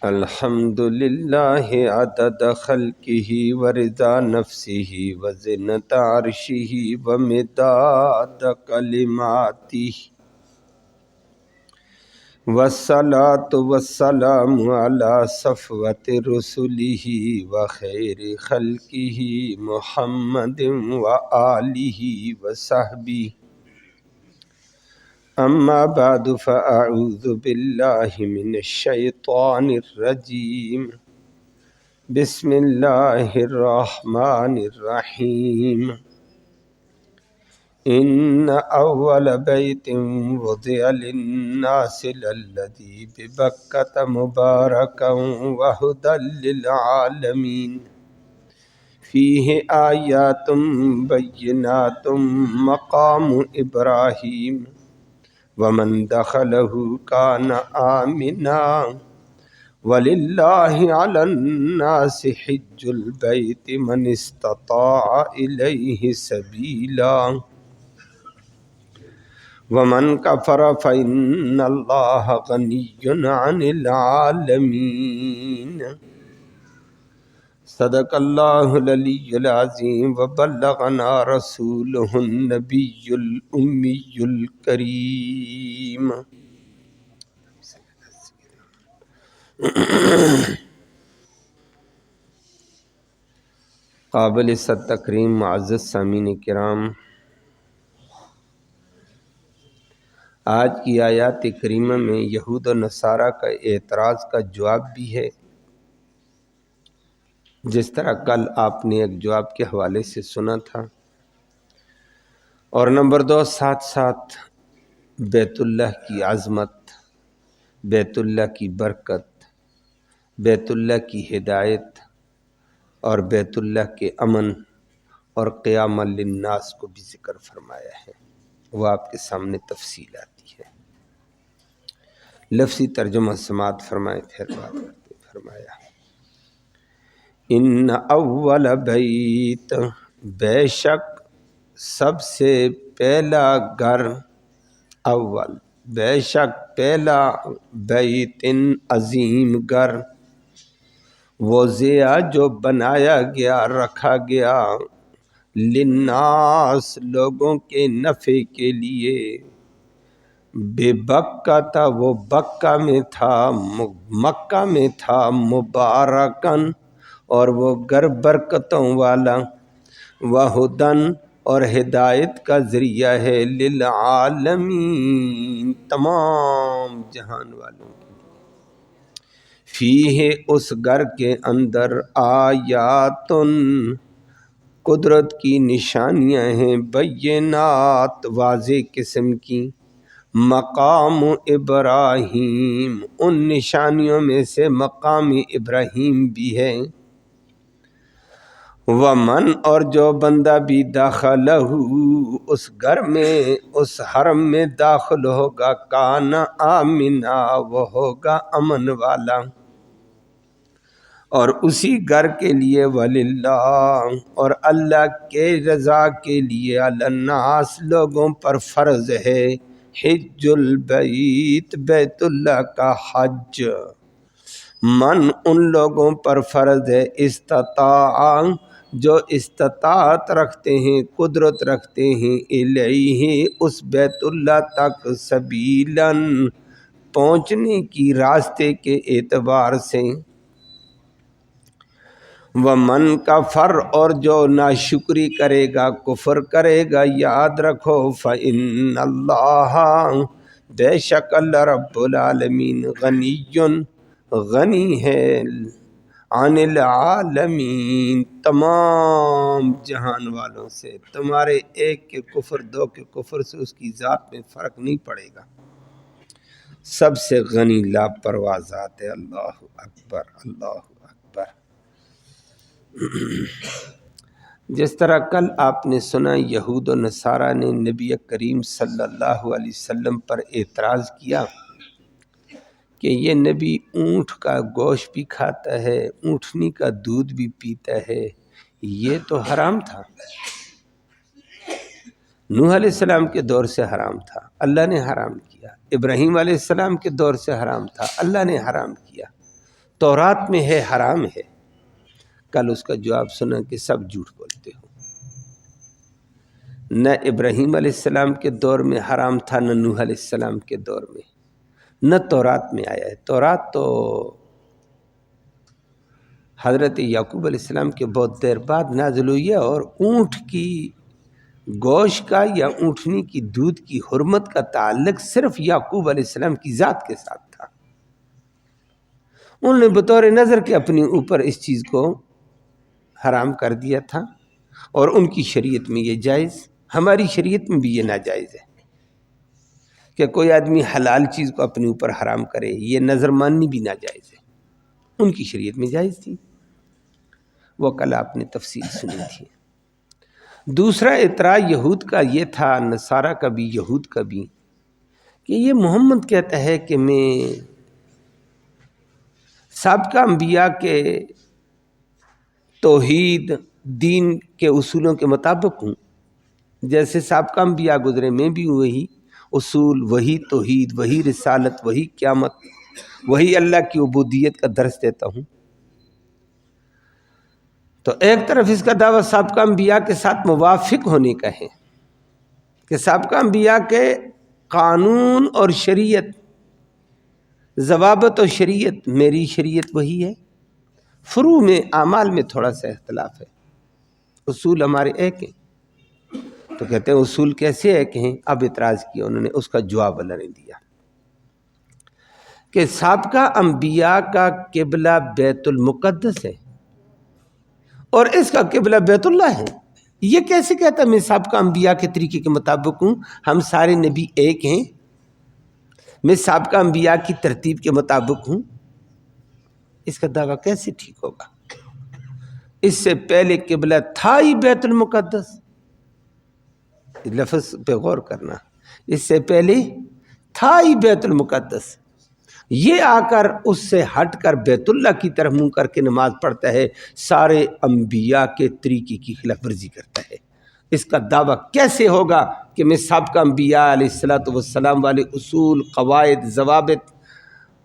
الحمد للہ عدد خلقہ ورضا نفسہ وزنۃ عرشہ ومداد کلماتہ والصلاة والسلام علی صفوۃ رسلہ وخیر خلقہ محمد وآلہ وصحبہ اما بعد فاعوذ باللہ من الشیطان الرجیم بسم اللہ الرحمن الرحیم ان اول بیت وضع للناس للذی ببکۃ مبارکا وہدی للعالمین فیہ آیات بینات مقام ابراہیم ومن دخلہ کان آمنا وللہ علی الناس حج البیت من استطاع الیہ سبیلا ومن کفر فإن اللہ غنی عن العالمین صدق اللہ العلی العظیم وبلغنا رسولہ النبی الامی الکریم۔ قابل صد تکریم معزز سامعین کرام، آج کی آیات کریمہ میں یہود و نصارہ کا اعتراض کا جواب بھی ہے، جس طرح کل آپ نے ایک جواب کے حوالے سے سنا تھا، اور نمبر 2 ساتھ ساتھ بیت اللہ کی عظمت، بیت اللہ کی برکت، بیت اللہ کی ہدایت اور بیت اللہ کے امن اور قیام للناس کو بھی ذکر فرمایا ہے۔ وہ آپ کے سامنے تفصیل آتی ہے۔ لفظی ترجمہ سماعت فرمائے، پھر بات کرتے فرمایا ان اول بیت، بے شک سب سے پہلا گھر، اول بے شک پہلا بیت عظیم گھر، وضع جو بنایا گیا، رکھا گیا، للناس لوگوں کے نفع کے لیے، بے بکہ تھا، وہ بکہ میں تھا، مکہ میں تھا، مبارکن اور وہ گھر برکتوں والا، وہدن اور ہدایت کا ذریعہ ہے، للعالمین تمام جہان والوں کے لیے، فیہ اس گھر کے اندر آیات قدرت کی نشانیاں ہیں، بینات واضح قسم کی، مقام ابراہیم ان نشانیوں میں سے مقام ابراہیم بھی ہے، ومن اور جو بندہ بھی داخلہ اس گھر میں، اس حرم میں داخل ہوگا، کان آمنا وہ ہوگا امن والا، اور اسی گھر کے لیے، وللہ اور اللہ کے رضا کے لیے، علی الناس لوگوں پر فرض ہے، حج البیت بیت اللہ کا حج، من ان لوگوں پر فرض ہے، استطاع جو استطاعت رکھتے ہیں، قدرت رکھتے ہیں، الیہ اس بیت اللہ تک، سبیلاً پہنچنے کی راستے کے اعتبار سے، ومن کفر اور جو ناشکری کرے گا، کفر کرے گا، یاد رکھو، فإن اللہ بے شک اللہ رب العالمین غنی غنی ہے، عن العالمین تمام جہان والوں سے، تمہارے ایک کے کفر، 2 کے کفر سے اس کی ذات میں فرق نہیں پڑے گا، سب سے غنی لاپرواہ ذات ہے۔ اللہ اکبر، اللہ اکبر۔ جس طرح کل آپ نے سنا یہود و نصارہ نے نبی کریم صلی اللہ علیہ وسلم پر اعتراض کیا کہ یہ نبی اونٹ کا گوشت بھی کھاتا ہے، اونٹنی کا دودھ بھی پیتا ہے، یہ تو حرام تھا، نوح علیہ السلام کے دور سے حرام تھا، اللہ نے حرام کیا، ابراہیم علیہ السلام کے دور سے حرام تھا، اللہ نے حرام کیا، تورات میں ہے حرام ہے، کل اس کا جواب سنا کہ سب جھوٹ بولتے ہو۔ نہ ابراہیم علیہ السلام کے دور میں حرام تھا، نہ نوح علیہ السلام کے دور میں، نہ تورات میں آیا ہے۔ تورات تو حضرت یعقوب علیہ السلام کے بہت دیر بعد نازل ہوئی ہے، اور اونٹ کی گوشت کا یا اونٹنی کی دودھ کی حرمت کا تعلق صرف یعقوب علیہ السلام کی ذات کے ساتھ تھا۔ انہوں نے بطور نظر کے اپنے اوپر اس چیز کو حرام کر دیا تھا، اور ان کی شریعت میں یہ جائز، ہماری شریعت میں بھی یہ ناجائز ہے کہ کوئی آدمی حلال چیز کو اپنے اوپر حرام کرے، یہ نظر ماننی بھی ناجائز ہے۔ ان کی شریعت میں جائز تھی، وہ کل آپ نے تفصیل سنی تھی۔ دوسرا اعتراض یہود کا یہ تھا، نصارہ کا بھی یہود کا بھی، کہ یہ محمد کہتا ہے کہ میں سابقہ انبیاء کے توحید دین کے اصولوں کے مطابق ہوں، جیسے سابقہ انبیاء گزرے میں بھی وہی اصول، وہی توحید، وہی رسالت، وہی قیامت، وہی اللہ کی عبودیت کا درس دیتا ہوں۔ تو ایک طرف اس کا دعویٰ سابقہ انبیاء کے ساتھ موافق ہونے کا ہے کہ سابقہ انبیاء کے قانون اور شریعت، ضوابط و شریعت میری شریعت وہی ہے، فروع میں اعمال میں تھوڑا سا اختلاف ہے، اصول ہمارے ایک ہیں۔ تو کہتے ہیں اصول کیسے ایک ہیں؟ اب اعتراض کیا انہوں نے، اس کا جواب اللہ نے دیا کہ سابقہ انبیاء کا قبلہ بیت المقدس ہے اور اس کا قبلہ بیت اللہ ہے۔ یہ کیسے کہتا میں سابقہ انبیاء کے طریقے کے مطابق ہوں؟ ہم سارے نبی ایک ہیں، میں سابقہ انبیاء کی ترتیب کے مطابق ہوں، اس کا دعویٰ کیسے ٹھیک ہوگا؟ اس سے پہلے قبلہ تھا ہی بیت المقدس، لفظ پہ غور کرنا، اس سے پہلے تھا ہی بیت المقدس، یہ آ کر اس سے ہٹ کر بیت اللہ کی طرف منہ کر کے نماز پڑھتا ہے، سارے انبیاء کے طریقے کی خلاف ورزی کرتا ہے۔ اس کا دعویٰ کیسے ہوگا کہ میں سابقہ انبیاء علیہ السلام والے اصول، قواعد، ضوابط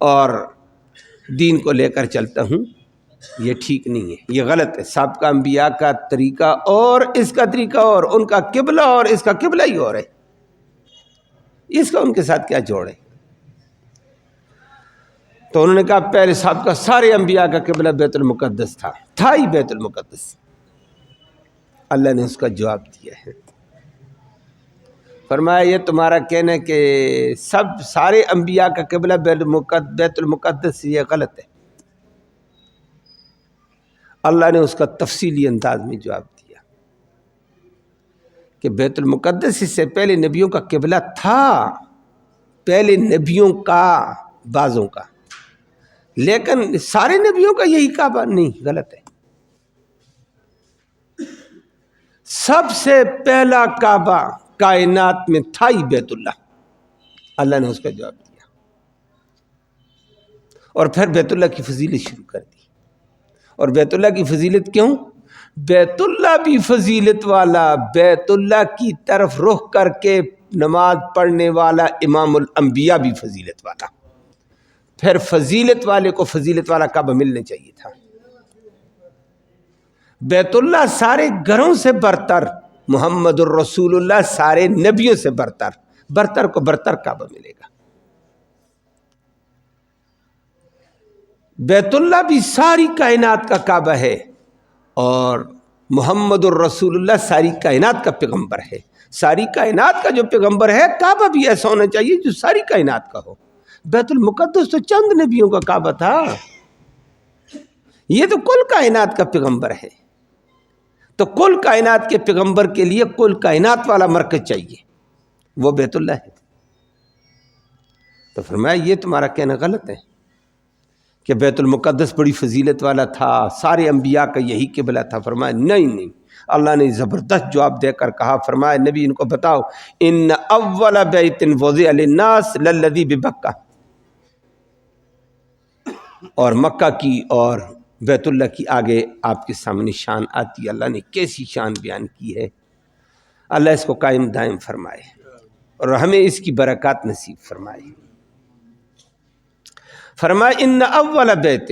اور دین کو لے کر چلتا ہوں؟ یہ ٹھیک نہیں ہے، یہ غلط ہے۔ سابقہ انبیاء کا طریقہ اور اس کا طریقہ اور، ان کا قبلہ اور اس کا قبلہ ہی اور ہے، اس کا ان کے ساتھ کیا جوڑ ہے؟ تو انہوں نے کہا پہلے سابقہ سارے انبیاء کا قبلہ بیت المقدس تھا ہی بیت المقدس۔ اللہ نے اس کا جواب دیا ہے، فرمایا یہ تمہارا کہنا ہے کہ سارے انبیاء کا قبلہ بیت المقدس، یہ غلط ہے۔ اللہ نے اس کا تفصیلی انداز میں جواب دیا کہ بیت المقدس اس سے پہلے نبیوں کا قبلہ تھا، پہلے نبیوں کا، بعضوں کا، لیکن سارے نبیوں کا یہی کعبہ نہیں، غلط ہے۔ سب سے پہلا کعبہ کائنات میں تھا ہی بیت اللہ، اللہ نے اس کا جواب دیا، اور پھر بیت اللہ کی فضیلت شروع کر دی۔ اور بیت اللہ کی فضیلت کیوں؟ بیت اللہ بھی فضیلت والا، بیت اللہ کی طرف رخ کر کے نماز پڑھنے والا امام الانبیاء بھی فضیلت والا، پھر فضیلت والے کو فضیلت والا کعبہ ملنا چاہیے تھا۔ بیت اللہ سارے گھروں سے برتر، محمد الرسول اللہ سارے نبیوں سے برتر، برتر کو برتر کعبہ ملے گا۔ بیت اللہ بھی ساری کائنات کا کعبہ ہے، اور محمد الرسول اللہ ساری کائنات کا پیغمبر ہے۔ ساری کائنات کا جو پیغمبر ہے، کعبہ بھی ایسا ہونا چاہیے جو ساری کائنات کا ہو۔ بیت المقدس تو چند نبیوں کا کعبہ تھا، یہ تو کل کائنات کا پیغمبر ہے، تو کل کائنات کے پیغمبر کے لیے کل کائنات والا مرکز چاہیے، وہ بیت اللہ ہے۔ تو فرمایا یہ تمہارا کہنا غلط ہے کہ بیت المقدس بڑی فضیلت والا تھا، سارے انبیاء کا یہی قبلہ تھا۔ فرمایا نہیں، اللہ نے زبردست جواب دے کر کہا، فرمایا نبی ان کو بتاؤ، ان اول بیت وضع للناس للذی ببکہ، اور مکہ کی اور بیت اللہ کی آگے آپ کے سامنے شان آتی ہے۔ اللہ نے کیسی شان بیان کی ہے، اللہ اس کو قائم دائم فرمائے اور ہمیں اس کی برکات نصیب فرمائے۔ فرمایا ان اول بیت،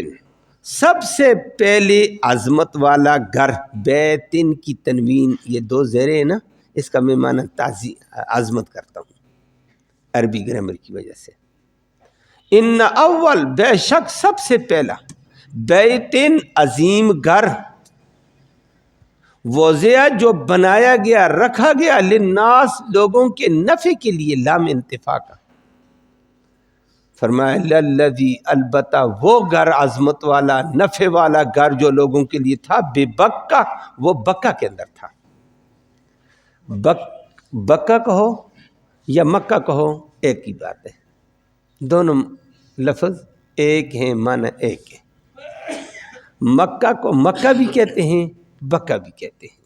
سب سے پہلے عظمت والا گھر، بیتن کی تنوین یہ دو زیریں ہیں نا، اس کا میں معنی عظمت کرتا ہوں عربی گرامر کی وجہ سے۔ ان اول بے شک سب سے پہلا، بیتن عظیم گھر، وضع جو بنایا گیا رکھا گیا، للناس لوگوں کے نفع کے لیے، لام انتفاع کا، فرمایا للذی البتہ وہ گھر عظمت والا نفع والا گھر جو لوگوں کے لیے تھا، بے بکہ وہ بکہ کے اندر تھا۔ بکہ کہو یا مکہ کہو ایک ہی بات ہے، دونوں لفظ ایک ہیں، معنی ایک ہے۔ مکہ کو مکہ بھی کہتے ہیں، بکہ بھی کہتے ہیں،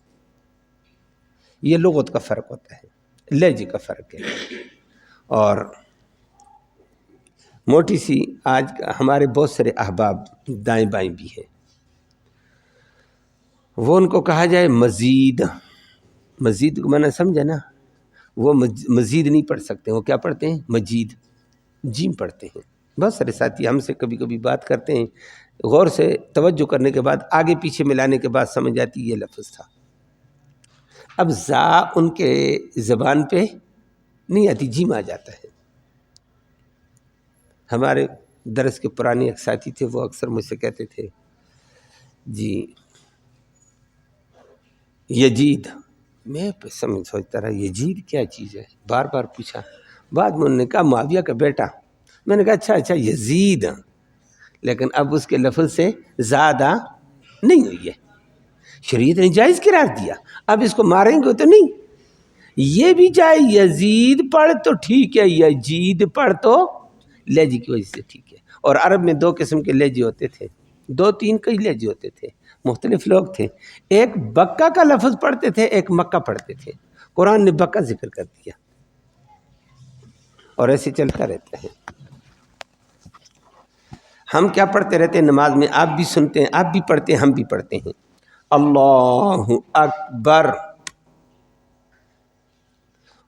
یہ لغت کا فرق ہوتا ہے، لہجے کا فرق ہے۔ اور موٹی سی آج ہمارے بہت سارے احباب دائیں بائیں بھی ہیں، وہ ان کو کہا جائے مزید، مزید کو میں نے سمجھا نا، وہ مزید نہیں پڑھ سکتے، وہ کیا پڑھتے ہیں؟ مجید، جیم پڑھتے ہیں۔ بہت سارے ساتھی ہم سے کبھی کبھی بات کرتے ہیں، غور سے توجہ کرنے کے بعد آگے پیچھے ملانے کے بعد سمجھ آتی یہ لفظ تھا۔ اب زا ان کے زبان پہ نہیں آتی، جیم آ جاتا ہے۔ ہمارے درس کے پرانے ایک ساتھی تھے، وہ اکثر مجھ سے کہتے تھے جی یجید، میں سوچتا رہا یجید کیا چیز ہے، بار بار پوچھا، بعد میں انہوں نے کہا معاویہ کا بیٹا، میں نے کہا اچھا یزید، لیکن اب اس کے لفظ سے زیادہ نہیں ہوئی ہے، شریعت نے جائز قرار دیا، اب اس کو ماریں گے تو نہیں، یہ بھی چاہے یزید پڑھ تو ٹھیک ہے، یجید پڑھ تو لہجے کی وجہ سے ٹھیک ہے۔ اور عرب میں دو قسم کے لہجے ہوتے تھے، دو تین کئی لہجے ہوتے تھے، مختلف لوگ تھے، ایک بکہ کا لفظ پڑھتے تھے، ایک مکہ پڑھتے تھے، قرآن نے بکہ ذکر کر دیا، اور ایسے چلتا رہتا ہے۔ ہم کیا پڑھتے رہتے ہیں نماز میں، آپ بھی سنتے ہیں، آپ بھی پڑھتے ہیں، ہم بھی پڑھتے ہیں، اللہ اکبر۔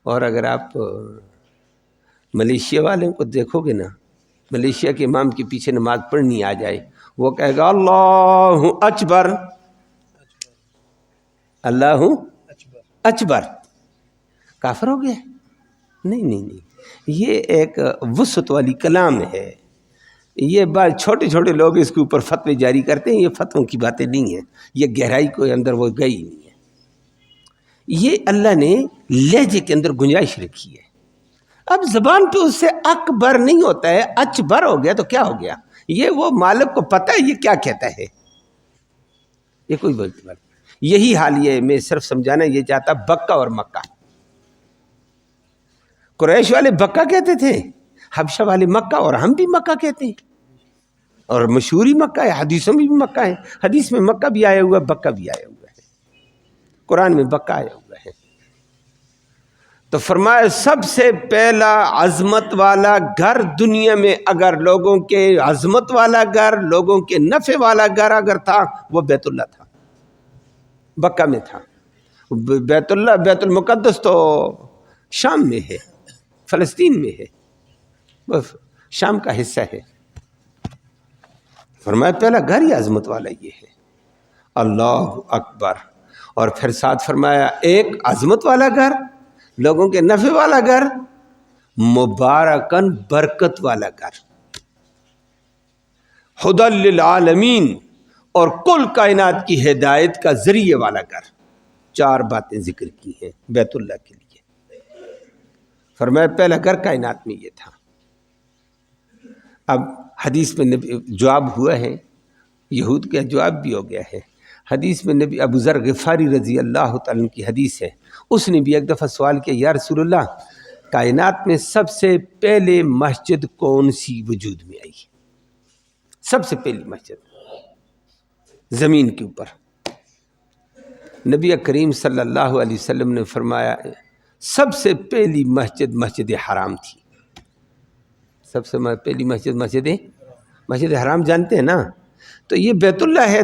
اور اگر آپ ملیشیا والوں کو دیکھو گے نا، ملیشیا کے امام کے پیچھے نماز پڑھنی آ جائے، وہ کہے گا اللہ اکبر، اللہ اکبر، کافر ہو گیا؟ نہیں نہیں نہیں، یہ ایک وسعت والی کلام ہے، یہ بات چھوٹے چھوٹے لوگ اس کے اوپر فتوے جاری کرتے ہیں، یہ فتووں کی باتیں نہیں ہیں، یہ گہرائی کو اندر وہ گئی نہیں ہے، یہ اللہ نے لہجے کے اندر گنجائش رکھی ہے۔ اب زبان پہ اس سے اکبر نہیں ہوتا ہے، اچبر ہو گیا تو کیا ہو گیا، یہ وہ مالک کو پتہ ہے یہ کیا کہتا ہے، یہ کوئی بات نہیں۔ یہی حال یہ ہے، میں صرف سمجھانا یہ چاہتا، بکہ اور مکہ، قریش والے بکہ کہتے تھے، حبشہ والے مکہ، اور ہم بھی مکہ کہتے ہیں، اور مشہوری مکہ ہے، حدیثوں میں بھی مکہ ہے، حدیث میں مکہ بھی آیا ہوا ہے، بکہ بھی آیا ہوا ہے، قرآن میں بکہ آیا ہوا ہے۔ تو فرمایا سب سے پہلا عظمت والا گھر دنیا میں، اگر لوگوں کے عظمت والا گھر، لوگوں کے نفع والا گھر اگر تھا، وہ بیت اللہ تھا، بکہ میں تھا۔ بیت اللہ، بیت المقدس تو شام میں ہے، فلسطین میں ہے، وہ شام کا حصہ ہے۔ فرمایا پہلا گھر ہی عظمت والا یہ ہے، اللہ اکبر۔ اور پھر ساتھ فرمایا ایک عظمت والا گھر، لوگوں کے نفع والا گھر، مبارکن برکت والا گھر، ہدی للعالمین، اور کل کائنات کی ہدایت کا ذریعے والا گھر۔ چار باتیں ذکر کی ہیں بیت اللہ کے لیے۔ فرمایا پہلا گھر کائنات میں یہ تھا۔ اب حدیث میں نبی جواب ہوا ہے، یہود کا جواب بھی ہو گیا ہے۔ حدیث میں نبی ابو ذر غفاری رضی اللہ تعالیٰ عنہ کی حدیث ہے، اس نے بھی ایک دفعہ سوال کیا، یا رسول اللہ کائنات میں سب سے پہلے مسجد کون سی وجود میں آئی؟ سب سے پہلی مسجد زمین کے اوپر؟ نبی کریم صلی اللہ علیہ وسلم نے فرمایا سب سے پہلی مسجد مسجد حرام تھی۔ سب سے پہلی مسجد حرام جانتے ہیں نا؟ تو یہ بیت اللہ ہے،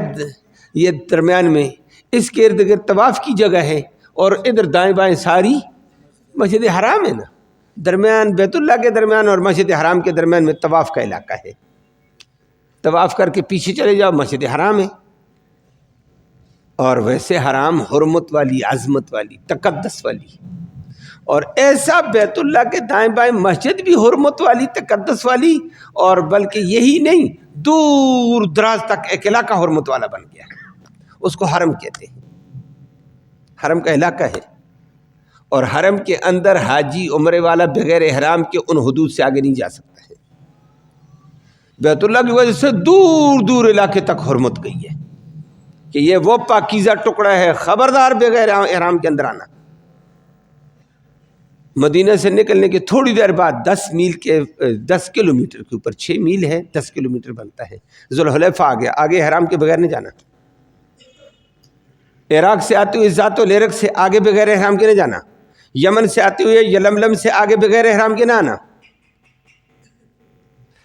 یہ درمیان میں، اس کے ارد گرد طواف کی جگہ ہے، اور ادھر دائیں بائیں ساری مسجد حرام ہے نا، درمیان بیت اللہ کے درمیان اور مسجد حرام کے درمیان میں طواف کا علاقہ ہے۔ طواف کر کے پیچھے چلے جاؤ مسجد حرام ہے، اور ویسے حرام حرمت والی، عظمت والی، تقدس والی، اور ایسا بیت اللہ کے دائیں بائیں مسجد بھی حرمت والی، تقدس والی، اور بلکہ یہی نہیں، دور دراز تک ایک علاقہ حرمت والا بن گیا، اس کو حرم کہتے ہیں، حرم کا علاقہ ہے، اور حرم کے اندر حاجی عمرے والا بغیر احرام کے ان حدود سے آگے نہیں جا سکتا ہے۔ بیت اللہ کی وجہ سے دور دور علاقے تک حرمت گئی ہے کہ یہ وہ پاکیزہ ٹکڑا ہے، خبردار بغیر احرام کے اندر آنا۔ مدینہ سے نکلنے کے تھوڑی دیر بعد 10 کلومیٹر کے اوپر، 6 میل ہے، 10 کلومیٹر بنتا ہے، ذوالحلیفہ آ گیا، آگے احرام کے بغیر نہیں جانا۔ عراق سے آتے ہوئے ذات العرق سے آگے بغیر احرام کے نہیں جانا، یمن سے آتے ہوئے یلملم سے آگے بغیر احرام کے نہ آنا،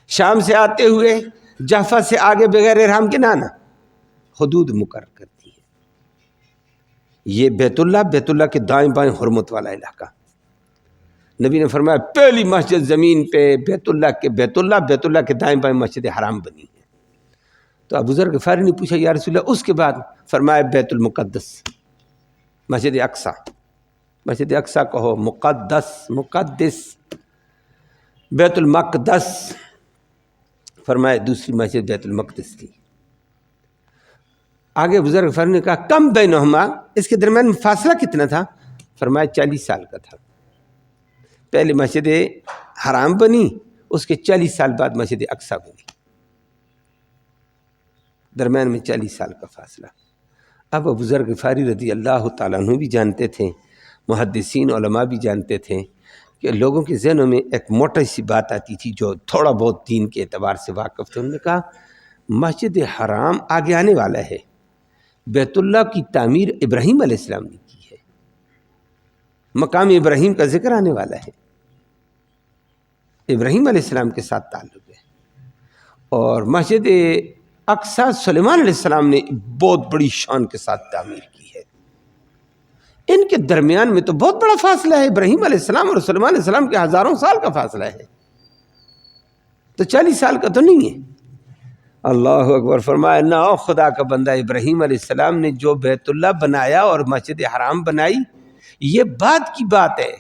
شام سے آتے ہوئے جحفہ سے آگے بغیر احرام کے نہ آنا، حدود مقرر کرتی ہے۔ یہ بیت اللہ کے دائیں بائیں حرمت والا علاقہ، نبی نے فرمایا پہلی مسجد زمین پہ بیت اللہ کے دائیں بائیں مسجد حرام بنی ہے۔ تو ابو ذر غفاری نے پوچھا یا رسول اللہ، اس کے بعد؟ فرمایا بیت المقدس، مسجد اقصیٰ کہو، مقدس، بیت المقدس، فرمایا دوسری مسجد بیت المقدس تھی۔ آگے ابو ذر غفاری نے کہا کم بینہما، اس کے درمیان فاصلہ کتنا تھا؟ فرمایا 40 سال کا تھا۔ پہلے مسجد حرام بنی، اس کے 40 سال بعد مسجد اقصیٰ بنی، درمیان میں 40 سال کا فاصلہ۔ اب ابو ذر غفاری رضی اللہ تعالیٰ عنہ بھی جانتے تھے، محدثین علماء بھی جانتے تھے کہ لوگوں کے ذہنوں میں ایک موٹی سی بات آتی تھی جو تھوڑا بہت دین کے اعتبار سے واقف تھے۔ انہوں نے کہا مسجد حرام آگے آنے والا ہے، بیت اللہ کی تعمیر ابراہیم علیہ السلام نے کی ہے، مقام ابراہیم کا ذکر آنے والا ہے، ابراہیم علیہ السلام کے ساتھ تعلق ہے، اور مسجد اقصیٰ سلیمان علیہ السلام نے بہت بڑی شان کے ساتھ تعمیر کی ہے۔ ان کے درمیان میں تو بہت بڑا فاصلہ ہے، ابراہیم علیہ السلام اور سلیمان علیہ السلام کے ہزاروں سال کا فاصلہ ہے، تو 40 سال کا تو نہیں ہے۔ اللہ اکبر، فرمایا نہ خدا کا بندہ، ابراہیم علیہ السلام نے جو بیت اللہ بنایا اور مسجد حرام بنائی، یہ بعد کی بات ہے۔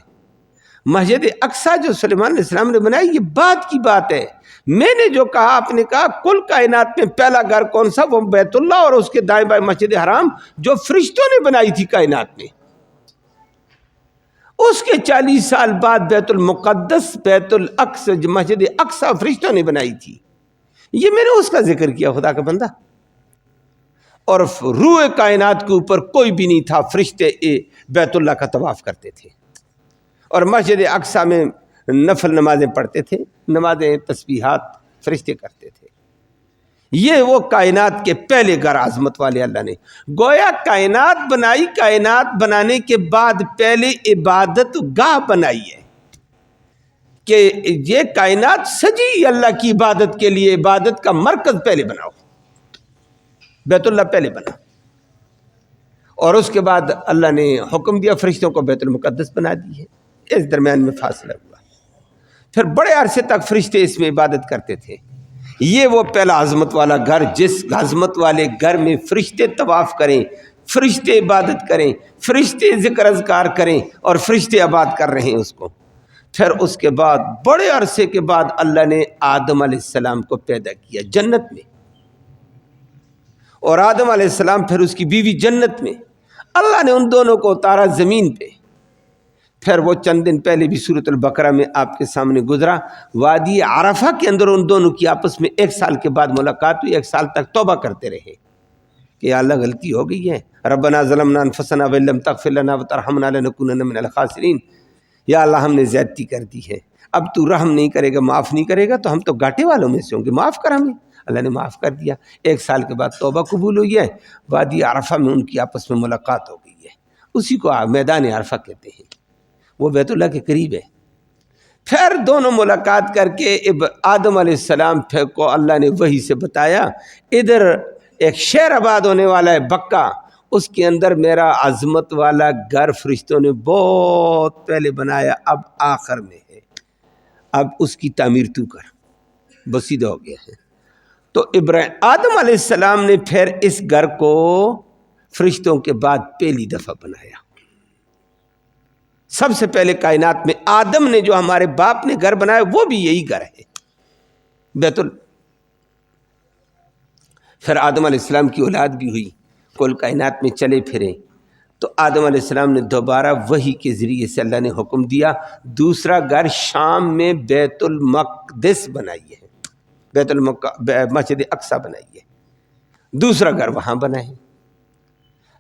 مسجد اقصیٰ جو سلیمان علیہ السلام نے بنائی، یہ بعد کی بات ہے۔ میں نے جو کہا، آپ نے کہا کل کائنات میں پہلا گھر کون سا؟ وہ بیت اللہ اور اس کے دائیں بائیں مسجد حرام جو فرشتوں نے بنائی تھی کائنات میں۔ اس کے 40 سال بعد بیت المقدس، بیت الاقصیٰ، مسجد اقصیٰ فرشتوں نے بنائی تھی۔ یہ میں نے اس کا ذکر کیا خدا کا بندہ، اور روح کائنات کے اوپر کوئی بھی نہیں تھا، فرشتے بیت اللہ کا طواف کرتے تھے، اور مسجد اقصیٰ میں نفل نمازیں پڑھتے تھے، نمازیں تسبیحات فرشتے کرتے تھے۔ یہ وہ کائنات کے پہلے گھر عظمت والے اللہ نے گویا کائنات بنائی، کائنات بنانے کے بعد پہلے عبادت گاہ بنائی ہے کہ یہ کائنات سجی اللہ کی عبادت کے لیے، عبادت کا مرکز پہلے بناؤ، بیت اللہ پہلے بنا، اور اس کے بعد اللہ نے حکم دیا فرشتوں کو بیت المقدس بنا دی ہے۔ اس درمیان میں فاصلہ ہوا، پھر بڑے عرصے تک فرشتے اس میں عبادت کرتے تھے۔ یہ وہ پہلا عظمت والا گھر، جس عظمت والے گھر میں فرشتے طواف کریں، فرشتے عبادت کریں، فرشتے ذکر اذکار کریں، اور فرشتے آباد کر رہے ہیں اس کو۔ پھر اس کے بعد بڑے عرصے کے بعد اللہ نے آدم علیہ السلام کو پیدا کیا جنت میں، اور آدم علیہ السلام پھر اس کی بیوی جنت میں۔ اللہ نے ان دونوں کو اتارا زمین پہ۔ پھر وہ چند دن پہلے بھی سورۃ البقرہ میں آپ کے سامنے گزرا، وادی عرفہ کے اندر ان دونوں کی آپس میں 1 سال کے بعد ملاقات ہوئی، 1 سال تک توبہ کرتے رہے کہ یا اللہ غلطی ہو گئی ہے، ربنا ظلمنا انفسنا وان لم تغفر لنا وترحمنا لنکونن من الخاسرین، یا اللہ ہم نے زیادتی کر دی ہے، اب تو رحم نہیں کرے گا، معاف نہیں کرے گا تو ہم تو گھاٹے والوں میں سے ہوں گے، معاف کر ہمیں۔ اللہ نے معاف کر دیا، 1 سال کے بعد توبہ قبول ہوئی ہے، وادی عرفہ میں ان کی آپس میں ملاقات ہو گئی ہے، اسی کو میدان عرفہ کہتے ہیں، وہ بیت اللہ کے قریب ہے۔ پھر دونوں ملاقات کر کے آدم علیہ السلام پھر کو اللہ نے وحی سے بتایا، ادھر ایک شہر آباد ہونے والا ہے بکہ، اس کے اندر میرا عظمت والا گھر فرشتوں نے بہت پہلے بنایا، اب آخر میں ہے، اب اس کی تعمیر تو کر، بسیدہ ہو گیا ہے۔ تو آدم علیہ السلام نے پھر اس گھر کو فرشتوں کے بعد پہلی دفعہ بنایا. سب سے پہلے کائنات میں آدم نے جو ہمارے باپ نے گھر بنایا وہ بھی یہی گھر ہے بیت پھر آدم علیہ السلام کی اولاد بھی ہوئی، کل کائنات میں چلے پھرے. تو آدم علیہ السلام نے دوبارہ وحی کے ذریعے سے اللہ نے حکم دیا دوسرا گھر شام میں بیت المقدس بنائیے، مسجد اقصی بنائیے، دوسرا گھر وہاں بنائے.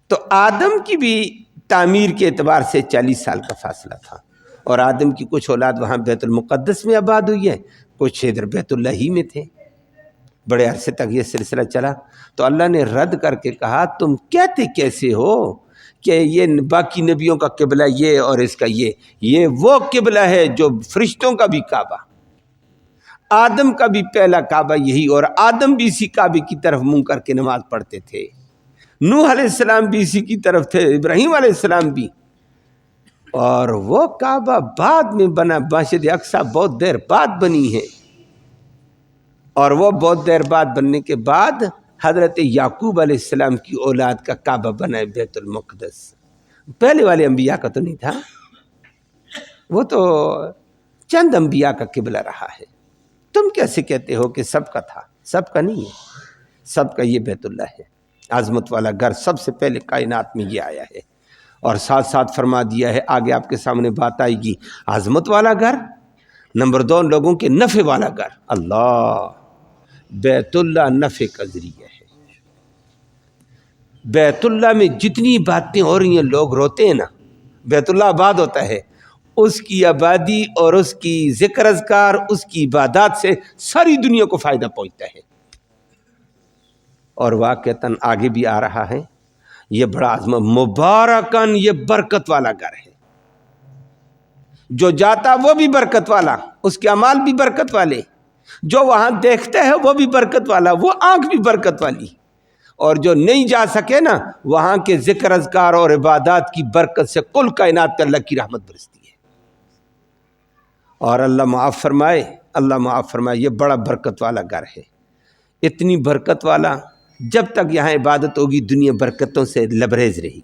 تو آدم کی بھی تعمیر کے اعتبار سے 40 سال کا فاصلہ تھا، اور آدم کی کچھ اولاد وہاں بیت المقدس میں آباد ہوئی ہے، کچھ ادھر بیت اللہ ہی میں تھے. بڑے عرصے تک یہ سلسلہ چلا. تو اللہ نے رد کر کے کہا تم کہتے کیسے ہو کہ یہ باقی نبیوں کا قبلہ یہ اور اس کا یہ وہ قبلہ ہے جو فرشتوں کا بھی کعبہ، آدم کا بھی پہلا کعبہ یہی، اور آدم بھی اسی کعبے کی طرف منہ کر کے نماز پڑھتے تھے، نوح علیہ السلام بھی اسی کی طرف تھے، ابراہیم علیہ السلام بھی. اور وہ کعبہ بعد میں بنا، مسجد اقصی بہت دیر بعد بنی ہے، اور وہ بہت دیر بعد بننے کے بعد حضرت یعقوب علیہ السلام کی اولاد کا کعبہ بنا ہے بیت المقدس. پہلے والے انبیاء کا تو نہیں تھا، وہ تو چند انبیاء کا قبلہ رہا ہے. تم کیسے کہتے ہو کہ سب کا تھا؟ سب کا نہیں ہے، سب کا یہ بیت اللہ ہے، عظمت والا گھر. سب سے پہلے کائنات میں یہ آیا ہے، اور ساتھ ساتھ فرما دیا ہے آگے آپ کے سامنے بات آئے گی، عظمت والا گھر، نمبر 2 لوگوں کے نفع والا گھر. اللہ، بیت اللہ نفع کا ذریعہ ہے. بیت اللہ میں جتنی باتیں ہو رہی ہیں، لوگ روتے ہیں نا، بیت اللہ آباد ہوتا ہے، اس کی آبادی اور اس کی ذکر اذکار، اس کی عبادات سے ساری دنیا کو فائدہ پہنچتا ہے. اور واقعتاً آگے بھی آ رہا ہے، یہ بڑا عظمت مبارکن، یہ برکت والا گھر ہے. جو جاتا وہ بھی برکت والا، اس کے اعمال بھی برکت والے، جو وہاں دیکھتا ہے وہ بھی برکت والا، وہ آنکھ بھی برکت والی، اور جو نہیں جا سکے نا، وہاں کے ذکر اذکار اور عبادات کی برکت سے کل کائنات پر اللہ کی رحمت برستی ہے. اور اللہ معاف فرمائے، اللہ معاف فرمائے، یہ بڑا برکت والا گھر ہے. اتنی برکت والا، جب تک یہاں عبادت ہوگی دنیا برکتوں سے لبریز رہے گی.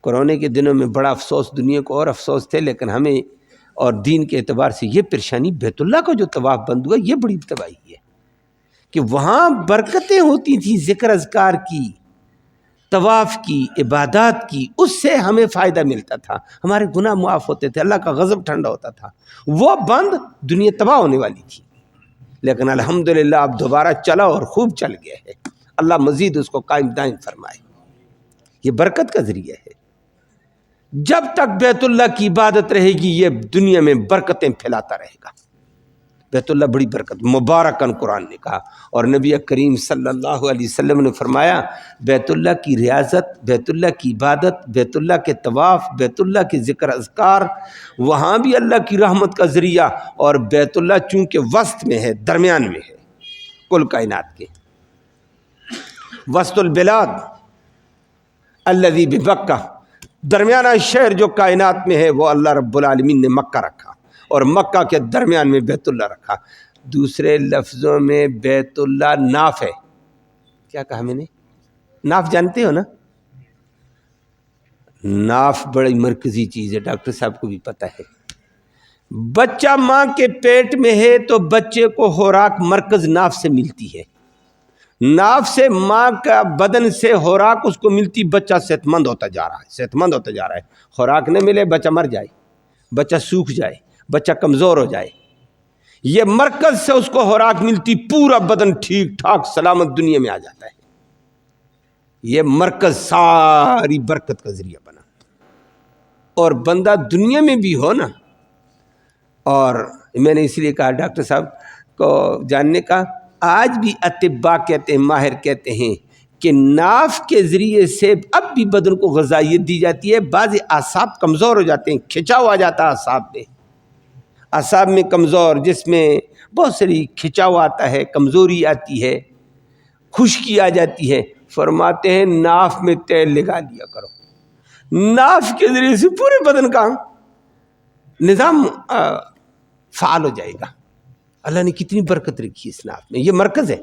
کورونا کے دنوں میں بڑا افسوس، دنیا کو اور افسوس تھے، لیکن ہمیں اور دین کے اعتبار سے یہ پریشانی، بیت اللہ کا جو طواف بند ہوا یہ بڑی تباہی ہے کہ وہاں برکتیں ہوتی تھیں ذکر اذکار کی، طواف کی، عبادات کی، اس سے ہمیں فائدہ ملتا تھا، ہمارے گناہ معاف ہوتے تھے، اللہ کا غضب ٹھنڈا ہوتا تھا. وہ بند، دنیا تباہ ہونے والی تھی، لیکن الحمدللہ اب دوبارہ چلا اور خوب چل گیا ہے. اللہ مزید اس کو قائم دائم فرمائے. یہ برکت کا ذریعہ ہے. جب تک بیت اللہ کی عبادت رہے گی یہ دنیا میں برکتیں پھیلاتا رہے گا. بیت اللہ بڑی برکت، مبارکن قرآن نے کہا، اور نبی کریم صلی اللہ علیہ وسلم نے فرمایا بیت اللہ کی ریاضت، بیت اللہ کی عبادت، بیت اللہ کے طواف، بیت اللہ کے ذکر اذکار، وہاں بھی اللہ کی رحمت کا ذریعہ. اور بیت اللہ چونکہ وسط میں ہے، درمیان میں ہے کل کائنات کے، وسط البلاد الذی بمکہ، درمیانہ شہر جو کائنات میں ہے وہ اللہ رب العالمین نے مکہ رکھا، اور مکہ کے درمیان میں بیت اللہ رکھا. دوسرے لفظوں میں بیت اللہ ناف ہے. کیا کہا میں نے؟ ناف جانتے ہو نا؟ ناف بڑی مرکزی چیز ہے، ڈاکٹر صاحب کو بھی پتہ ہے. بچہ ماں کے پیٹ میں ہے تو بچے کو خوراک مرکز ناف سے ملتی ہے. ناف سے ماں کا بدن سے خوراک اس کو ملتی، بچہ صحت مند ہوتا جا رہا ہے، صحت مند ہوتا جا رہا ہے. خوراک نہ ملے بچہ مر جائے، بچہ سوکھ جائے، بچہ کمزور ہو جائے. یہ مرکز سے اس کو خوراک ملتی، پورا بدن ٹھیک ٹھاک سلامت دنیا میں آ جاتا ہے. یہ مرکز ساری برکت کا ذریعہ بنا. اور بندہ دنیا میں بھی ہو نا، اور میں نے اس لیے کہا ڈاکٹر صاحب کو جاننے کا، آج بھی اطباء کہتے ہیں، ماہر کہتے ہیں کہ ناف کے ذریعے سے اب بھی بدن کو غذائیت دی جاتی ہے. بعض اعصاب کمزور ہو جاتے ہیں، کھچاؤ آ جاتا ہے اعصاب میں کمزور، جس میں بہت ساری کھچاؤ آتا ہے، کمزوری آتی ہے، خشکی آ جاتی ہے. فرماتے ہیں ناف میں تیل لگا لیا کرو، ناف کے ذریعے سے پورے بدن کا نظام فعال ہو جائے گا. اللہ نے کتنی برکت رکھی اس ناف میں. یہ مرکز ہے،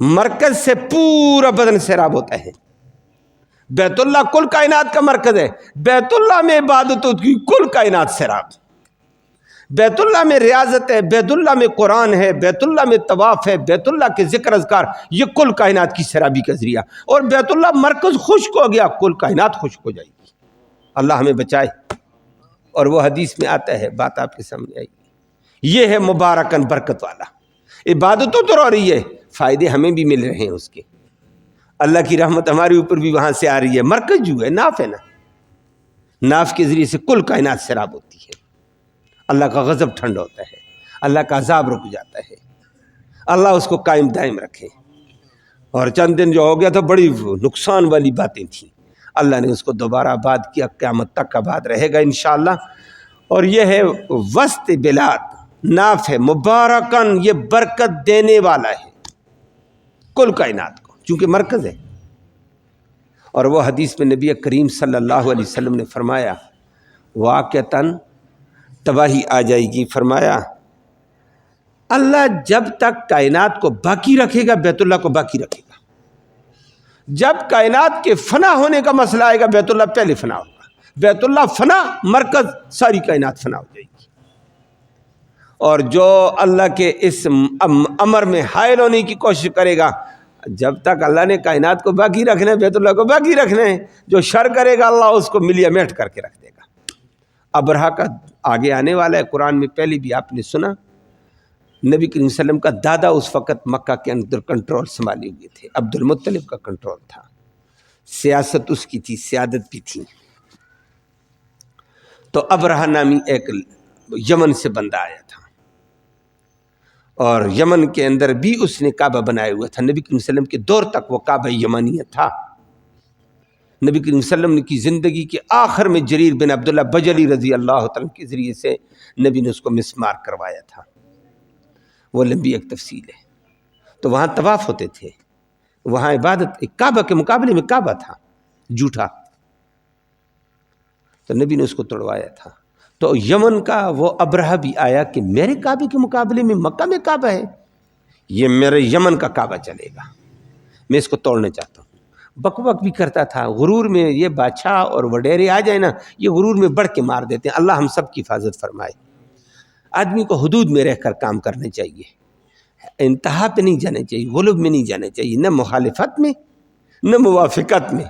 مرکز سے پورا بدن سیراب ہوتا ہے. بیت اللہ کل کائنات کا مرکز ہے. بیت اللہ میں عبادتوں کی کل کائنات سیراب. بیت اللہ میں ریاضت ہے، بیت اللہ میں قرآن ہے، بیت اللہ میں طواف ہے، بیت اللہ کے ذکر اذکار، یہ کل کائنات کی سیرابی کا ذریعہ. اور بیت اللہ مرکز خشک ہو گیا، کل کائنات خشک ہو جائے گی. اللہ ہمیں بچائے. اور وہ حدیث میں آتا ہے، بات آپ کے سامنے آئی. یہ ہے مبارکن برکت والا. عبادتوں تو ہو رہی ہے، فائدے ہمیں بھی مل رہے ہیں اس کے. اللہ کی رحمت ہمارے اوپر بھی وہاں سے آ رہی ہے. مرکز جو ہے ناف ہے نا، ناف کے ذریعے سے کل کائنات سیراب ہوتی ہے. اللہ کا غضب ٹھنڈا ہوتا ہے، اللہ کا عذاب رک جاتا ہے. اللہ اس کو قائم دائم رکھے. اور چند دن جو ہو گیا تھا بڑی نقصان والی باتیں تھیں، اللہ نے اس کو دوبارہ آباد کیا. قیامت تک آباد رہے گا انشاءاللہ. اور یہ ہے وسط بلاد، ناف ہے مبارکن، یہ برکت دینے والا ہے کل کائنات کو، چونکہ مرکز ہے. اور وہ حدیث میں نبی کریم صلی اللہ علیہ وسلم نے فرمایا واقعتاً تباہی آ جائے گی. فرمایا اللہ جب تک کائنات کو باقی رکھے گا بیت اللہ کو باقی رکھے گا. جب کائنات کے فنا ہونے کا مسئلہ آئے گا بیت اللہ پہلے فنا ہوگا. بیت اللہ فنا، مرکز، ساری کائنات فنا ہو جائے گی. اور جو اللہ کے اس امر میں حائل ہونے کی کوشش کرے گا، جب تک اللہ نے کائنات کو باقی رکھنا ہے بیت اللہ کو باقی رکھنا ہے، جو شر کرے گا اللہ اس کو ملیا میٹ کر کے رکھ دے گا. ابرہہ کا آگے آنے والا ہے. قرآن میں پہلے بھی آپ نے سنا. نبی کریم صلی اللہ علیہ وسلم کا دادا اس وقت مکہ کے اندر کنٹرول سنبھالے ہوئے تھے. عبد المطلب کا کنٹرول تھا، سیاست اس کی تھی، سیادت بھی تھی. تو ابرہہ نامی ایک یمن سے بندہ آیا تھا، اور یمن کے اندر بھی اس نے کعبہ بنایا ہوا تھا. نبی کریم صلی اللہ علیہ وسلم کے دور تک وہ کعبہ یمانیہ تھا. نبی کریم صلی اللہ علیہ وسلم کی زندگی کے آخر میں جریر بن عبداللہ بجلی رضی اللہ تعالیٰ کے ذریعے سے نبی نے اس کو مسمار کروایا تھا. وہ لمبی ایک تفصیل ہے. تو وہاں طواف ہوتے تھے، وہاں عبادت، ایک کعبہ کے مقابلے میں کعبہ تھا جھوٹا، تو نبی نے اس کو توڑوایا تھا. تو یمن کا وہ ابرہہ بھی آیا کہ میرے کعبے کے مقابلے میں مکہ میں کعبہ ہے، یہ میرے یمن کا کعبہ چلے گا، میں اس کو توڑنا چاہتا ہوں. بک بک بھی کرتا تھا. غرور میں یہ بادشاہ اور وڈیرے آ جائے نا، یہ غرور میں بڑھ کے مار دیتے ہیں. اللہ ہم سب کی حفاظت فرمائے. آدمی کو حدود میں رہ کر کام کرنا چاہیے، انتہا پہ نہیں جانا چاہیے، غلب میں نہیں جانا چاہیے، نہ مخالفت میں نہ موافقت میں.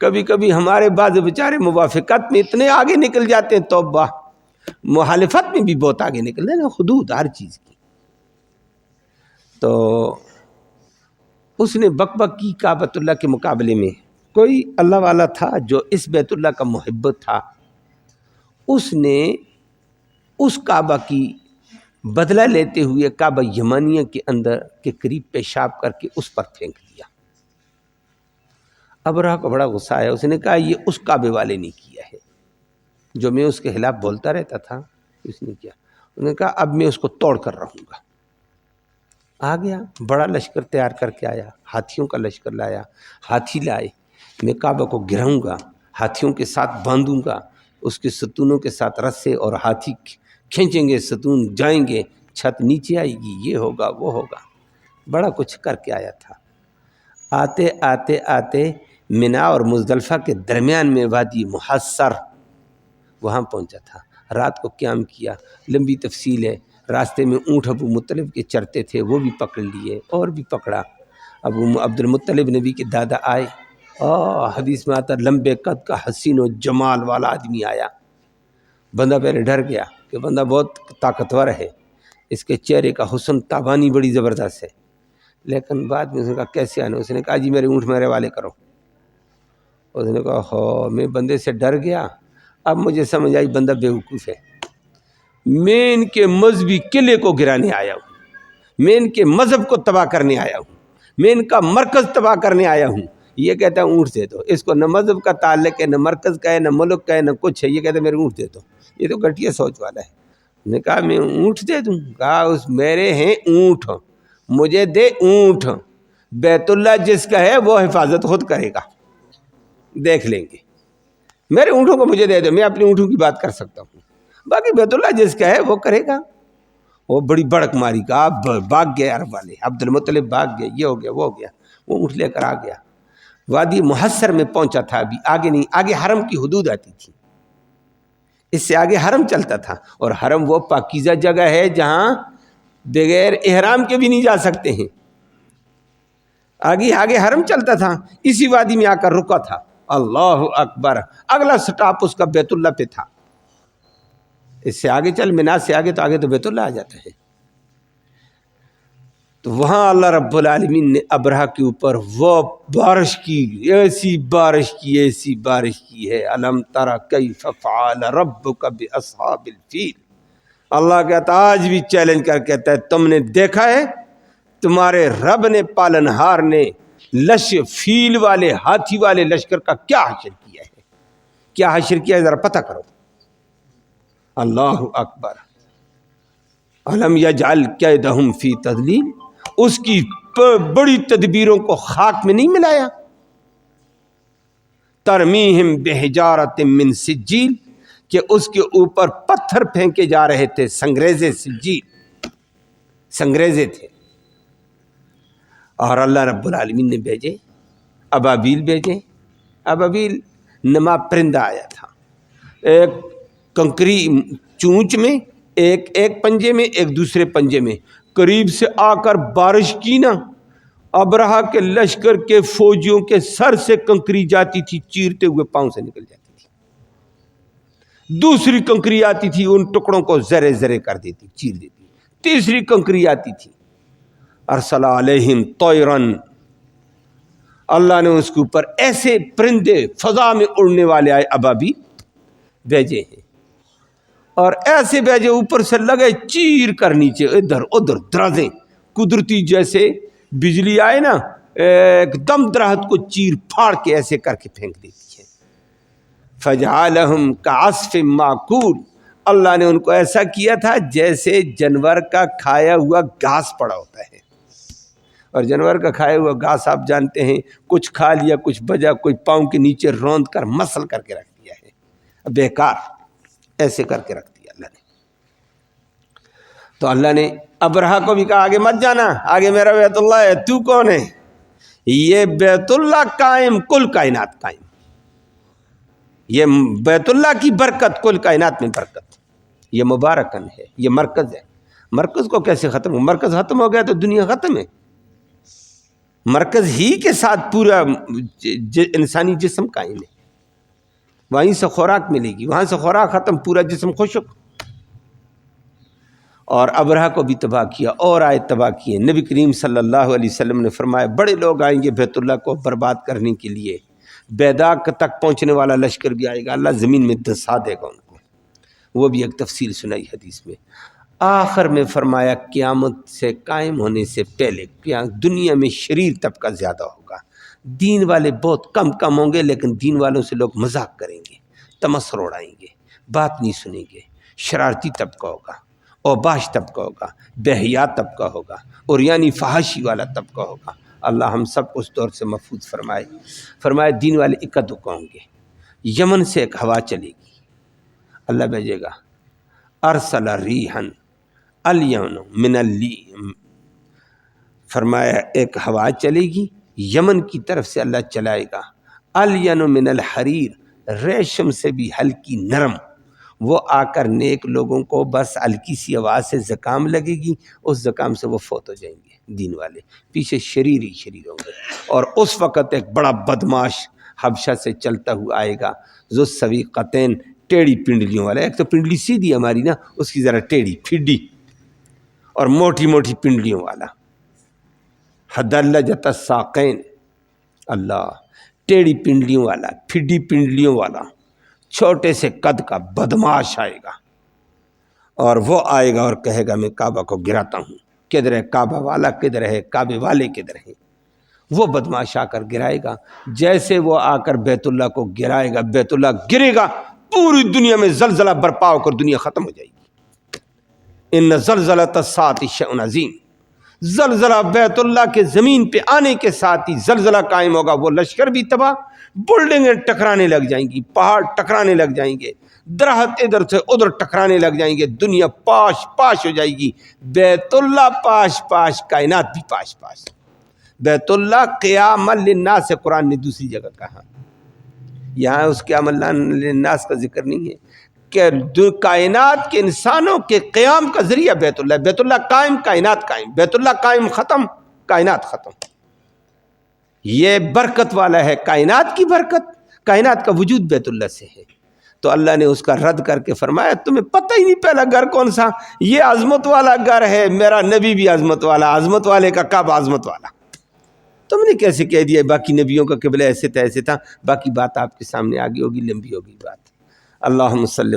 کبھی کبھی ہمارے بعض بیچارے موافقت میں اتنے آگے نکل جاتے ہیں، توبہ، مخالفت میں بھی بہت آگے نکل رہے ہیں. حدود ہر چیز کی. تو اس نے بک بک کی کعبۃ اللہ کے مقابلے میں. کوئی اللہ والا تھا جو اس بیت اللہ کا محبت تھا، اس نے اس کعبہ کی بدلہ لیتے ہوئے کعبہ یمانیہ کے اندر کے قریب پیشاب کر کے اس پر پھینک دیا. ابرہہ کو بڑا غصہ آیا. اس نے کہا یہ اس کعبے والے نے کیا ہے جو میں اس کے خلاف بولتا رہتا تھا، اس نے کیا. انہوں نے کہا اب میں اس کو توڑ کر رہوں گا. آ گیا، بڑا لشکر تیار کر کے آیا، ہاتھیوں کا لشکر لایا. ہاتھی لائے، میں کعبہ کو گراؤں گا، ہاتھیوں کے ساتھ باندھوں گا، اس کے ستونوں کے ساتھ رسے، اور ہاتھی کھینچیں گے، ستون جائیں گے، چھت نیچے آئے گی، یہ ہوگا وہ ہوگا. بڑا کچھ کر کے آیا تھا. آتے آتے آتے منا اور مزدلفہ کے درمیان میں وادی محصر، وہاں پہنچا تھا. رات کو قیام کیا. لمبی تفصیل ہے. راستے میں اونٹ ابو مطلب کے چرتے تھے، وہ بھی پکڑ لیے، اور بھی پکڑا. ابو عبد المطلب نبی کے دادا آئے، حدیث میں آتا لمبے قد کا حسین و جمال والا آدمی آیا. بندہ پہلے ڈر گیا کہ بندہ بہت طاقتور ہے، اس کے چہرے کا حسن تابانی بڑی زبردست ہے. لیکن بعد میں اس نے کہا کیسے آنا؟ اس نے کہا جی میرے اونٹ میرے والے کرو. اس نے کہا ہو، میں بندے سے ڈر گیا، اب مجھے سمجھ آئی بندہ بیوقوف ہے. میں ان کے مذہبی قلعے کو گرانے آیا ہوں، میں ان کے مذہب کو تباہ کرنے آیا ہوں، میں ان کا مرکز تباہ کرنے آیا ہوں. یہ کہتا ہے اونٹ دے دو. اس کو نہ مذہب کا تعلق ہے، نہ مرکز کا ہے، نہ ملک کا ہے، نہ کچھ ہے. یہ کہتا ہے میرے اونٹ دے دو. یہ تو گھٹیا سوچ والا ہے. نے کہا میں اونٹ دے دوں؟ کہا اس میرے ہیں اونٹ، مجھے دے اونٹ. بیت اللہ جس کا ہے وہ حفاظت خود کرے گا، دیکھ لیں گے. میرے اونٹوں کو مجھے دے دو، میں اپنے اونٹوں کی بات کر سکتا ہوں، باقی بیت اللہ جس کا ہے وہ کرے گا. وہ بڑی بڑک ماری کا آپ بھاگ گئے عرب والے، عبد المطلب بھاگ گئے، یہ ہو گیا وہ ہو گیا، وہ اونٹ لے کر آ گیا، وادی محصر میں پہنچا تھا، ابھی آگے نہیں، آگے حرم کی حدود آتی تھی، اس سے آگے حرم چلتا تھا، اور حرم وہ پاکیزہ جگہ ہے جہاں بغیر احرام کے بھی نہیں جا سکتے ہیں، آگے حرم چلتا تھا، اسی وادی میں آ کر رکا تھا۔ اللہ اکبر، اگلا سٹاپ اس کا بیت اللہ پہ تھا، اس سے آگے چل، مینا سے آگے تو بیت اللہ آ جاتا ہے۔ تو وہاں اللہ رب العالمین نے ابرہہ کے اوپر وہ بارش کی، ایسی بارش کی ہے، الم تر کیف فعل ربک باصحاب الفیل۔ اللہ کہتا آج بھی چیلنج کر کہتا ہے تم نے دیکھا ہے تمہارے رب نے، پالنہار نے فیل والے، ہاتھی والے لشکر کا کیا حشر کیا ہے، کیا حشر کیا ہے ذرا پتہ کرو۔ اللہ اکبر، علم یجعل کیدہم فی تضلیل، اس کی بڑی تدبیروں کو خاک میں نہیں ملایا۔ ترمیہم بحجارۃ من سجیل، کہ اس کے اوپر پتھر پھینکے جا رہے تھے، سنگریزے سجیل، سنگریزے تھے، اور اللہ رب العالمین نے بھیجے ابابیل، ابابیل نما پرندہ آیا تھا، ایک کنکری چونچ میں، ایک پنجے میں، ایک دوسرے پنجے میں، قریب سے آ کر بارش کی نا، ابرہہ کے لشکر کے فوجیوں کے سر سے کنکری جاتی تھی، چیرتے ہوئے پاؤں سے نکل جاتی تھی، دوسری کنکری آتی تھی ان ٹکڑوں کو ذرے ذرے کر دیتی، چیر دیتی، تیسری کنکری آتی تھی، ارسل علیہم طیرن، اللہ نے اس کے اوپر ایسے پرندے فضا میں اڑنے والے آئے ابابی بھیجے ہیں، اور ایسے بھیجے اوپر سے لگے چیر کر نیچے ادھر ادھر درازیں، قدرتی جیسے بجلی آئے نا، ایک دم درخت کو چیر پھاڑ کے ایسے کر کے پھینک دیتی ہے۔ فجعلہم کعصف معقول، اللہ نے ان کو ایسا کیا تھا جیسے جانور کا کھایا ہوا گھاس پڑا ہوتا ہے، اور جانور کا کھایا ہوا گھاس آپ جانتے ہیں، کچھ کھا لیا، کچھ بجا، کوئی پاؤں کے نیچے روند کر مسل کر کے رکھ دیا ہے، بیکار، ایسے کر کے رکھ دیا اللہ نے۔ تو اللہ نے ابرہہ کو بھی کہا آگے مت جانا، آگے میرا بیت اللہ ہے، تو کون ہے؟ یہ بیت اللہ قائم، کل کائنات قائم، یہ بیت اللہ کی برکت کل کائنات میں برکت، یہ مبارکن ہے، یہ مرکز ہے۔ مرکز کو کیسے ختم ہو؟ مرکز ختم ہو گیا تو دنیا ختم ہے، مرکز ہی کے ساتھ پورا انسانی جسم قائم ہے، وہیں سے خوراک ملے گی، وہاں سے خوراک ختم، پورا جسم خشک۔ اور ابرہہ کو بھی تباہ کیا، اور آئے تباہ کیے۔ نبی کریم صلی اللہ علیہ وسلم نے فرمایا بڑے لوگ آئیں گے بیت اللہ کو برباد کرنے کے لیے، بیداق تک پہنچنے والا لشکر بھی آئے گا، اللہ زمین میں دسا دے گا ان کو، وہ بھی ایک تفصیل سنائی حدیث میں۔ آخر میں فرمایا قیامت سے قائم ہونے سے پہلے دنیا میں شریر طبقہ زیادہ ہوگا، دین والے بہت کم ہوں گے، لیکن دین والوں سے لوگ مذاق کریں گے، تمسخر اڑائیں گے، بات نہیں سنیں گے، شرارتی طبقہ ہوگا، اوباش طبقہ ہوگا، بے حیا طبقہ ہوگا، اور یعنی فحاشی والا طبقہ ہوگا۔ اللہ ہم سب کو اس دور سے محفوظ فرمائے۔ فرمائے دین والے اکا دکا ہوں گے، یمن سے ایک ہوا چلے گی، اللہ بھیجے گا، ارسل ریحن الیون من اللی، فرمایا ایک ہوا چلے گی یمن کی طرف سے، اللہ چلائے گا، الین من الحریر، ریشم سے بھی ہلکی نرم، وہ آ کر نیک لوگوں کو بس ہلکی سی آواز سے زکام لگے گی، اس زکام سے وہ فوت ہو جائیں گے دین والے، پیچھے شریر ہی شریر ہوں گے۔ اور اس وقت ایک بڑا بدماش حبشہ سے چلتا ہوا آئے گا، ذو السویقتین، ٹیڑھی پنڈلیوں والا، ایک تو پنڈلی سیدھی ہماری نا، اس کی ذرا ٹیڑھی پھڈی اور موٹی موٹی پنڈلیوں والا، حدلجۃ الساقین، اللہ، ٹیڑھی پنڈلیوں والا، پھڈی پنڈلیوں والا، چھوٹے سے قد کا بدماش آئے گا، اور وہ آئے گا اور کہے گا میں کعبہ کو گراتا ہوں، کدھر ہے کعبہ والا، کدھر ہے کعبے والے، کدھر ہے؟ وہ بدماش آ کر گرائے گا، جیسے وہ آ کر بیت اللہ کو گرائے گا، بیت اللہ گرے گا، پوری دنیا میں زلزلہ برپا ہو کر دنیا ختم ہو جائے گی۔ ان زلزلۃ الساعۃ شیء عظیم، زلزلہ بیت اللہ کے زمین پہ آنے کے ساتھ ہی زلزلہ قائم ہوگا، وہ لشکر بھی تباہ، بلڈنگیں ٹکرانے لگ جائیں گی، پہاڑ ٹکرانے لگ جائیں گے، درخت ادھر سے ادھر ٹکرانے لگ جائیں گے، دنیا پاش پاش ہو جائے گی۔ بیت اللہ پاش پاش، کائنات بھی پاش پاش۔ بیت اللہ قیام للناس سے قرآن نے دوسری جگہ کہا، یہاں اس قیام للناس کا ذکر نہیں ہے کہ کائنات کے انسانوں کے قیام کا ذریعہ بیت اللہ۔ بیت اللہ قائم، کائنات قائم، بیت اللہ قائم ختم، کائنات ختم۔ یہ برکت والا ہے، کائنات کی برکت، کائنات کا وجود بیت اللہ سے ہے۔ تو اللہ نے اس کا رد کر کے فرمایا تمہیں پتہ ہی نہیں پہلا گھر کون سا، یہ عظمت والا گھر ہے، میرا نبی بھی عظمت والا، عظمت والے کا کعبہ عظمت والا۔ تم نے کیسے کہہ دیا باقی نبیوں کا قبلہ ایسے تھا ایسے تھا؟ باقی بات آپ کے سامنے آگے ہوگی، لمبی ہوگی بات۔ اللہم صلی